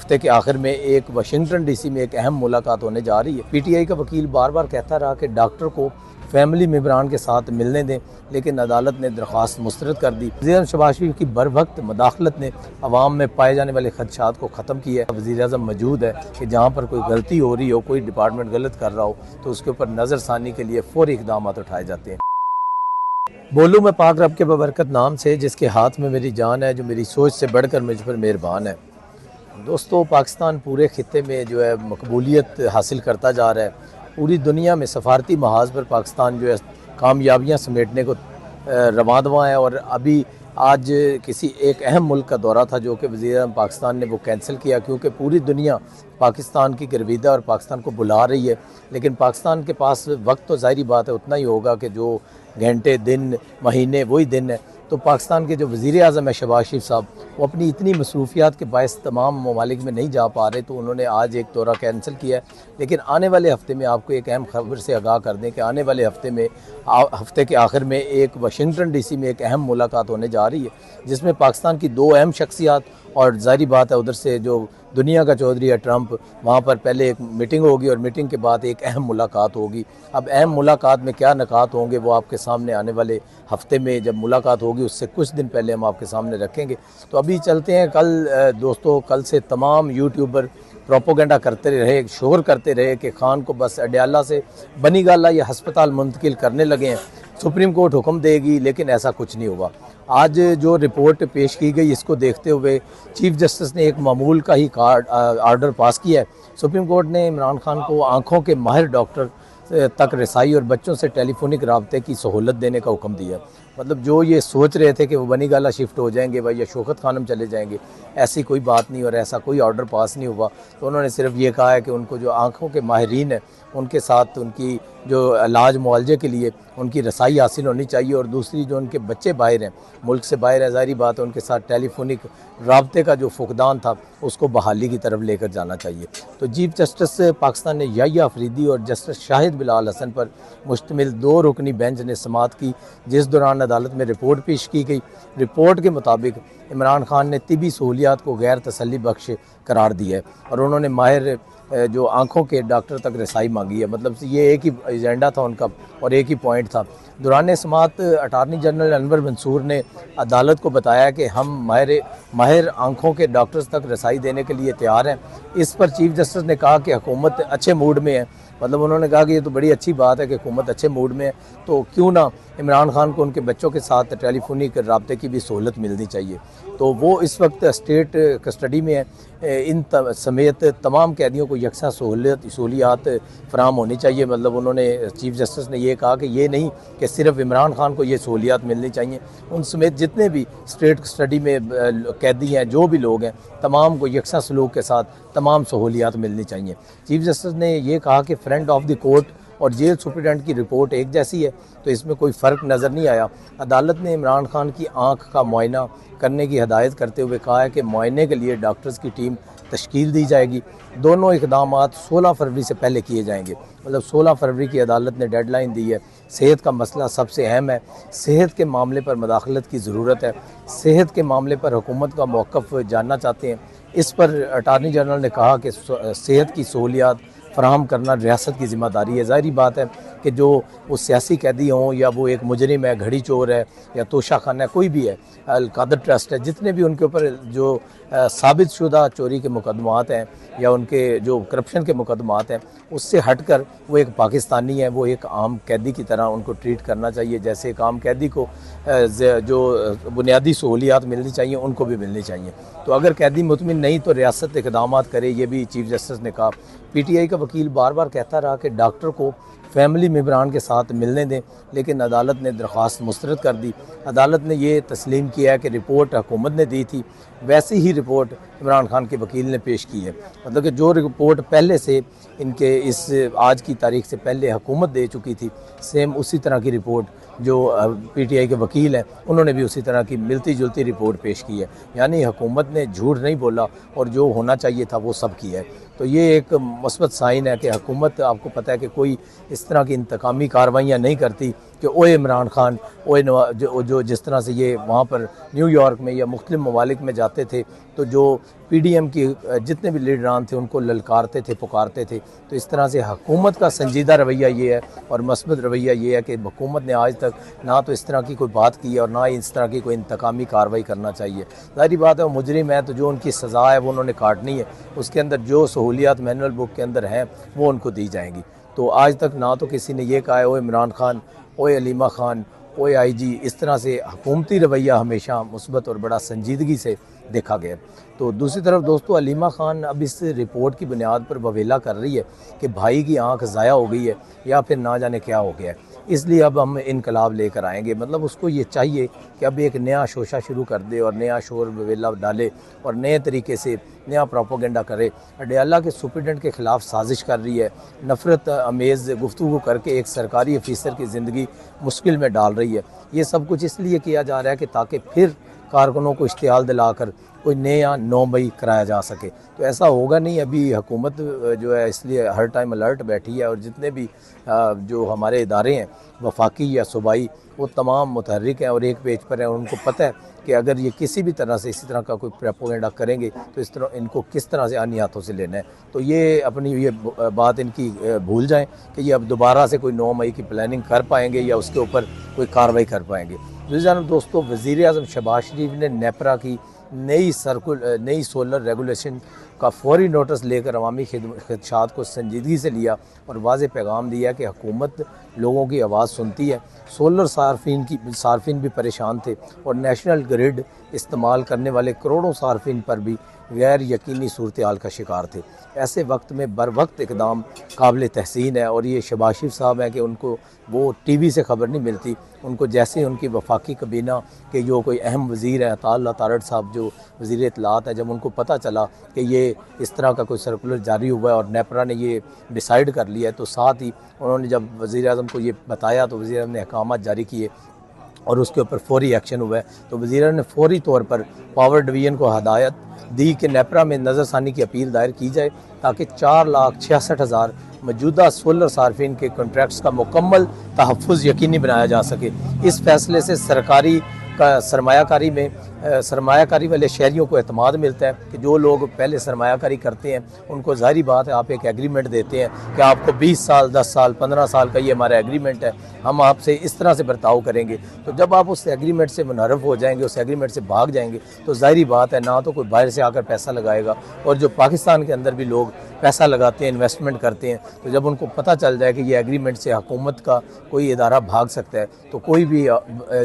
हफ्ते के आखिर में एक वाशिंगटन डीसी में एक अहम मुलाकात होने जा रही है। पीटीआई का वकील बार बार कहता रहा कि डॉक्टर को फैमिली मेम्बरान के साथ मिलने दें, लेकिन अदालत ने दरख्वास्त मुस्तरद कर दी। वज़ीर शहबाज शरीफ की बर वक्त मदाखलत ने अवाम में पाए जाने वाले खदशात को ख़त्म किया है। वज़ीर आज़म मौजूद है कि जहाँ पर कोई गलती हो रही हो, कोई डिपार्टमेंट गलत कर रहा हो, तो उसके ऊपर नज़रसानी के लिए फ़ौरी इक़दाम उठाए जाते हैं। बोलूँ मैं पाक रब के बबरकत नाम से जिसके हाथ में मेरी जान है, जो मेरी सोच से बढ़कर मुझ पर मेहरबान है। दोस्तों, पाकिस्तान पूरे खित्ते में जो है मकबूलियत हासिल करता जा रहा है। पूरी दुनिया में सफारती महाज पर पाकिस्तान जो है कामयाबियाँ समेटने को रवादवा है। और अभी आज किसी एक अहम मुल्क का दौरा था जो कि वज़ीर-ए-आज़म पाकिस्तान ने वो कैंसिल किया, क्योंकि पूरी दुनिया पाकिस्तान की गर्विदा और पाकिस्तान को बुला रही है। लेकिन पाकिस्तान के पास वक्त तो ज़ाहिर बात है उतना ही होगा कि जो घंटे, दिन, महीने वही दिन है। तो पाकिस्तान के जो वज़ीर-ए-आज़म है शहबाज शरीफ साहब, वो अपनी इतनी मसरूफियात के बायस तमाम ममालिक में नहीं जा पा रहे, तो उन्होंने आज एक दौरा कैंसिल किया है। लेकिन आने वाले हफ्ते में आपको एक अहम खबर से आगाह कर दें कि आने वाले हफ्ते में हफ्ते के आखिर में एक वाशिंगटन डीसी में एक अहम मुलाकात होने जा रही है, जिसमें पाकिस्तान की दो अहम शख्सियात और ज़ाहिर बात है उधर से जो दुनिया का चौधरी है ट्रंप, वहाँ पर पहले एक मीटिंग होगी और मीटिंग के बाद एक अहम मुलाकात होगी। अब अहम मुलाकात में क्या निकात होंगे वो आपके सामने आने वाले हफ्ते में जब मुलाकात होगी उससे कुछ दिन पहले हम आपके सामने रखेंगे। तो अभी चलते हैं। दोस्तों, कल से तमाम यूट्यूबर प्रोपोगंडा करते रहे, शोर करते रहे कि खान को बस अडयाला से बनीगाला या हस्पताल मुंतकिल करने लगे हैं, सुप्रीम कोर्ट हुक्म देगी, लेकिन ऐसा कुछ नहीं हुआ। आज जो रिपोर्ट पेश की गई, इसको देखते हुए चीफ जस्टिस ने एक मामूल का ही आर्डर पास किया है। सुप्रीम कोर्ट ने इमरान खान को आँखों के माहिर डॉक्टर तक रसाई और बच्चों से टेलीफोनिक राब्ते की सहूलत देने का हुक्म दिया। मतलब जो ये सोच रहे थे कि वो बनीगाला शिफ्ट हो जाएंगे भाई या शौकत खानम चले जाएंगे, ऐसी कोई बात नहीं और ऐसा कोई ऑर्डर पास नहीं हुआ। तो उन्होंने सिर्फ ये कहा है कि उनको जो आँखों के माहिरीन हैं उनके साथ उनकी जो इलाज मुआवजे के लिए उनकी रसाई हासिल होनी चाहिए, और दूसरी जो उनके बच्चे बाहर हैं, मुल्क से बाहर है, ज़ाहिर बात है उनके साथ टेलीफोनिक राब्ते का जो फुकदान था उसको बहाली की तरफ लेकर जाना चाहिए। तो चीफ जस्टिस पाकिस्तान ने याहिया अफरीदी और जस्टिस शाहिद बिलाल हसन पर मुश्तमिल 2 रुकनी बेंच ने समाअत की, जिस दौरान अदालत में रिपोर्ट पेश की गई। रिपोर्ट के मुताबिक इमरान खान ने तिबी सहूलियात को गैर तसल्ली बख्श करार दिया है और उन्होंने माहिर जो आँखों के डॉक्टर तक रसाई मांगी है। मतलब ये एक ही एजेंडा था उनका और एक ही पॉइंट था। दौरान समाअत अटार्नी जनरल अनवर मंसूर ने अदालत को बताया कि हम माहिर आँखों के डॉक्टर्स तक रसाई देने के लिए तैयार हैं। इस पर चीफ जस्टिस ने कहा कि हुकूमत अच्छे मूड में है। मतलब उन्होंने कहा कि ये तो बड़ी अच्छी बात है कि हुकूमत अच्छे मूड में है, तो क्यों ना इमरान खान को उनके बच्चों के साथ टेलीफोनिक राब्ते की भी सहूलत मिलनी चाहिए। तो वो इस वक्त स्टेट कस्टडी में है। इन समेत तमाम कैदियों को यकसा सहूलियात फराम होनी चाहिए। मतलब उन्होंने चीफ जस्टिस ने ये कहा कि ये नहीं कि सिर्फ इमरान खान को ये सहूलियात मिलनी चाहिए, उन समेत जितने भी स्टेट कस्टडी में कैदी हैं, जो भी लोग हैं, तमाम को यकसा सलूक के साथ तमाम सहूलियात मिलनी चाहिए। चीफ जस्टिस ने यह कहा कि फ्रेंड ऑफ द कोर्ट और जेल सुप्रिटेंडेंट की रिपोर्ट एक जैसी है, तो इसमें कोई फ़र्क नज़र नहीं आया। अदालत ने इमरान खान की आँख का मुआयना करने की हदायत करते हुए कहा है कि मुआयने के लिए डॉक्टर्स की टीम तश्कील दी जाएगी। दोनों इक़दामात 16 फरवरी से पहले किए जाएंगे। मतलब 16 फरवरी की अदालत ने डेडलाइन दी है। सेहत का मसला सबसे अहम है, सेहत के मामले पर मदाखलत की ज़रूरत है। सेहत के मामले पर हुकूमत का मौक़िफ़ जानना चाहते हैं। इस पर अटार्नी जनरल ने कहा कि सेहत की सहूलियात फराहम करना रियासत की ज़िम्मेदारी है। ज़ाहिर बात है कि जो वो सियासी कैदी हों या वो एक मुजरिम है, घड़ी चोर है या तोशा खाना है, कोई भी है, अलकादर ट्रस्ट है, जितने भी उनके ऊपर जो साबित शुदा चोरी के मुकदमात हैं या उनके जो करप्शन के मुकदमात हैं, उससे हटकर वो एक पाकिस्तानी है, वो एक आम कैदी की तरह उनको ट्रीट करना चाहिए। जैसे एक आम कैदी को जो बुनियादी सहूलियात मिलनी चाहिए उनको भी मिलनी चाहिए। तो अगर कैदी मुतमिन नहीं तो रियासत इक़दामात करे, ये भी चीफ जस्टिस ने कहा। पीटीआई का वकील बार बार कहता रहा कि डॉक्टर को फैमिली मेम्बरान के साथ मिलने दें, लेकिन अदालत ने दरख्वास्त मुस्तरद कर दी। अदालत ने ये तस्लीम किया है कि रिपोर्ट हुकूमत ने दी थी, वैसी ही रिपोर्ट इमरान खान के वकील ने पेश की है। मतलब कि जो रिपोर्ट पहले से इनके इस आज की तारीख से पहले हुकूमत दे चुकी थी, सेम उसी तरह की रिपोर्ट जो पीटीआई के वकील हैं उन्होंने भी उसी तरह की मिलती जुलती रिपोर्ट पेश की है। यानी हुकूमत ने झूठ नहीं बोला और जो होना चाहिए था वो सब किया है। तो ये एक मस्बत साइन है कि हुकूमत, आपको पता है कि कोई इस तरह की इंतकामी कार्रवाइयाँ नहीं करती कि ओए इमरान खान, ओए जो जिस तरह से ये वहाँ पर न्यूयॉर्क में या मुख्तलिफ ममालिक में जाते थे तो जो PDM की जितने भी लीडरान थे उनको ललकारते थे, पुकारते थे। तो इस तरह से हुकूमत का संजीदा रवैया ये है और मस्बत रवैया ये है कि हुकूमत ने आज तक ना तो इस तरह की कोई बात की है और ना ही इस तरह की कोई इंतकामी कार्रवाई करना चाहिए। ज़ाहिर बात है वो मुजरिम है तो जो उनकी सज़ा है वो उन्होंने काटनी है, उसके अंदर जो सहूलियात मैनुअल बुक के अंदर हैं वो उनको दी जाएंगी। तो आज तक ना तो किसी ने ये कहा है ओ इमरान खान, ओ अलीमा खान, ओ IG, इस तरह से हुकूमती रवैया हमेशा मुस्बत और बड़ा संजीदगी से देखा गया। तो दूसरी तरफ दोस्तों अलीमा खान अब इस रिपोर्ट की बुनियाद पर ववेला कर रही है कि भाई की आंख ज़ाया हो गई है या फिर ना जाने क्या हो गया है, इसलिए अब हम इनकलाब लेकर आएंगे। मतलब उसको ये चाहिए कि अब एक नया शोशा शुरू कर दे और नया शोर ववेला डाले और नए तरीके से नया प्रोपोगेंडा करे। अडयाला के सुप्रिटेंडेंट के ख़िलाफ़ साजिश कर रही है, नफ़रत अमेज़ गुफ्तगू करके एक सरकारी अफीसर की ज़िंदगी मुश्किल में डाल रही है। ये सब कुछ इसलिए किया जा रहा है कि ताकि फिर कारकुनों को इश्तियाल दिलाकर कोई नया 9 मई कराया जा सके। तो ऐसा होगा नहीं। अभी हुकूमत जो है इसलिए हर टाइम अलर्ट बैठी है और जितने भी जो हमारे इदारे हैं वफाकी या सूबाई वो तमाम मुतहर्रिक हैं और एक पेज पर हैं। उनको पता है कि अगर ये किसी भी तरह से इसी तरह का कोई प्रोपेगेंडा करेंगे तो इस तरह इनको किस तरह से आनी हाथों से लेना है। तो ये अपनी ये बात इनकी भूल जाएं कि ये अब दोबारा से कोई 9 मई की प्लानिंग कर पाएंगे या उसके ऊपर कोई कार्रवाई कर पाएंगे। दूसरी जानब दोस्तों वज़ीर-ए-आज़म शहबाज शरीफ ने नेपरा की नई सोलर रेगुलेशन का फौरी नोटिस लेकर अवामी खदशात को संजीदगी से लिया और वाज़ेह पैगाम दिया कि हुकूमत लोगों की आवाज़ सुनती है। सोलर सार्फिन भी परेशान थे और नेशनल ग्रिड इस्तेमाल करने वाले करोड़ों सार्फिन पर भी गैर यकीनी सूरत हाल का शिकार थे। ऐसे वक्त में बर वक्त इकदाम काबिल तहसीन है और ये शहबाज शरीफ साहब हैं कि उनको वो TV से ख़बर नहीं मिलती। उनको जैसे उनकी वफाकी कबीना के जो कोई अहम वज़ीर हैं अता तारड़ साहब जो वज़ीर इत्तलात हैं, जब उनको पता चला कि ये इस तरह का कोई सर्कुलर जारी हुआ है और नेपरा ने ये डिसाइड कर लिया है तो साथ ही उन्होंने जब वज़ीर-ए-आज़म को ये बताया तो वज़ीर-ए-आज़म ने अहकामात जारी किए और उसके ऊपर फौरी एक्शन हुआ है। तो वज़ीर ने फौरी तौर पर पावर डिवीज़न को हदायत दी कि नेपरा में नज़रसानी की अपील दायर की जाए ताकि 4,66,000 मौजूदा सोलर सार्फिन के कॉन्ट्रैक्ट्स का मुकम्मल तहफ़्फ़ुज़ यकीनी बनाया जा सके। इस फैसले से सरकारी का सरमायाकारी वाले शहरियों को एतमाद मिलता है कि जो लोग पहले सरमायाकारी करते हैं उनको ज़ाहिर बात है आप एक एग्रीमेंट देते हैं कि आपको 20 साल 10 साल 15 साल का ये हमारा एग्रीमेंट है, हम आपसे इस तरह से बर्ताव करेंगे। तो जब आप उस एग्रीमेंट से मुनहरफ हो जाएंगे, उस एग्रीमेंट से भाग जाएंगे तो ज़ाहिर बात है ना तो कोई बाहर से आकर पैसा लगाएगा और जो पाकिस्तान के अंदर भी लोग पैसा लगाते हैं, इन्वेस्टमेंट करते हैं, तो जब उनको पता चल जाए कि ये एग्रीमेंट से हुकूमत का कोई इदारा भाग सकता है तो कोई भी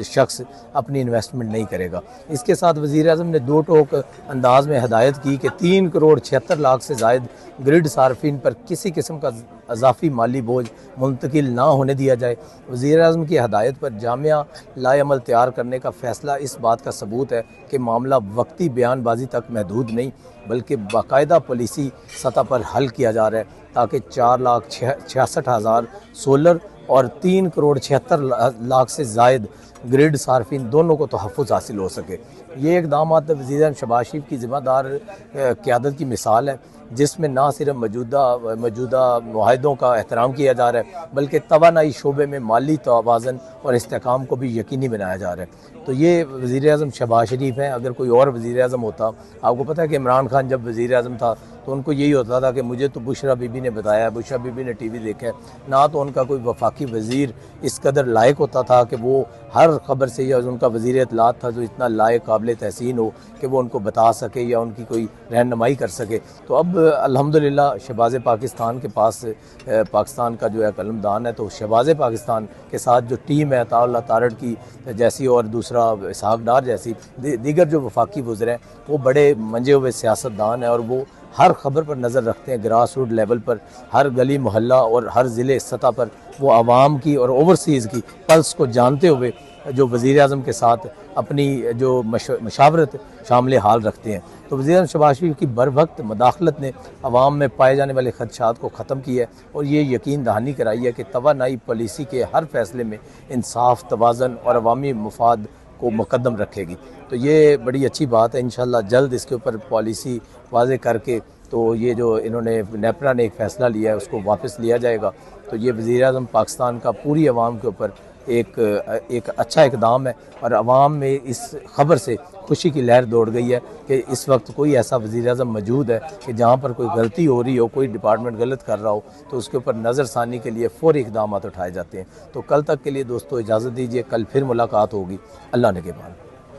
शख्स अपनी इन्वेस्टमेंट नहीं करेगा। इसके साथ वज़ीर-ए-आज़म ने 2 टोक अंदाज में हदायत की कि 3 करोड़ 76 लाख से ज़ायद ग्रिड सार्फिन पर किसी किस्म का अजाफी माली बोझ मुंतकिल ना होने दिया जाए। वज़ीर-ए-आज़म की हदायत पर जामिया लाएअमल तैयार करने का फ़ैसला इस बात का सबूत है कि मामला वक्ती बयानबाजी तक महदूद नहीं बल्कि बाकायदा पॉलिसी सतह पर हल किया जा रहा है ताकि 4,66,000 सोलर और 3 करोड़ 76 लाख से ज़ायद ग्रिड सार्फिन दोनों को तहफ़्फ़ुज़ हासिल हो सके। ये इक़दाम वज़ीर शहबाज शरीफ की ज़िम्मेदार क़यादत की मिसाल है जिसमें ना सिर्फ मौजूदा मुआहदों का एहतराम किया जा रहा है बल्कि तवानाई शोबे में माली तवाज़ुन और इस्तेहकाम को भी यकीनी बनाया जा रहा है। तो ये वज़ीर-ए-आज़म शहबाज शरीफ हैं। अगर कोई और वज़ीर-ए-आज़म होता, आपको पता है कि इमरान खान जब वज़ीर-ए-आज़म था तो उनको यही होता था कि मुझे तो बुशरा बीबी ने बताया, बुशरा बीबी ने TV देखा है, ना तो उनका कोई वफाकी वज़ीर इस कदर लायक होता था कि वो हर ख़बर से या उनका वज़ीर इत्तलात था जो इतना लायक काबिल तहसीन हो कि वो उनको बता सके या उनकी कोई रहनुमाई कर सके। तो अब अल्हम्दुलिल्लाह शहबाज़ पाकिस्तान के पास पाकिस्तान का जो है कलमदान है, तो शहबाज़ पाकिस्तान के साथ जो टीम है अता तारड़ की जैसी और दूसरा इसहाक डार जैसी दीगर जो वफाकी वज़ीर हैं वो बड़े मंजे हुए सियासतदान हैं और वो हर खबर पर नज़र रखते हैं। ग्रास रूट लेवल पर हर गली मोहल्ला और हर ज़िले सतह पर वो आवाम की और ओवरसीज़ की पल्स को जानते हुए जो वज़ीर-ए-आज़म के साथ अपनी जो मशावरत शामिल हाल रखते हैं। तो वज़ीर-ए-आज़म शहबाज शरीफ की बर वक्त मदाखलत ने आवाम में पाए जाने वाले खदशात को ख़त्म किया है और ये यकीन दहानी कराई है कि तवानाई पॉलिसी के हर फैसले में इंसाफ, तवाज़ुन और अवामी मफाद को मुकद्दम रखेगी। तो ये बड़ी अच्छी बात है। इंशाअल्लाह जल्द इसके ऊपर पॉलिसी वाज़े करके तो ये जो इन्होंने नेपरा ने एक फ़ैसला लिया है उसको वापस लिया जाएगा। तो ये वज़ीर-ए-आज़म पाकिस्तान का पूरी आवाम के ऊपर एक अच्छा इकदाम है और आवाम में इस खबर से खुशी की लहर दौड़ गई है कि इस वक्त कोई ऐसा वज़ीर-ए-आज़म मौजूद है कि जहाँ पर कोई गलती हो रही हो, कोई डिपार्टमेंट गलत कर रहा हो तो उसके ऊपर नज़रसानी के लिए फ़ौरी इक़दामात उठाए जाते हैं। तो कल तक के लिए दोस्तों इजाज़त दीजिए, कल फिर मुलाकात होगी। अल्लाह निगहबान।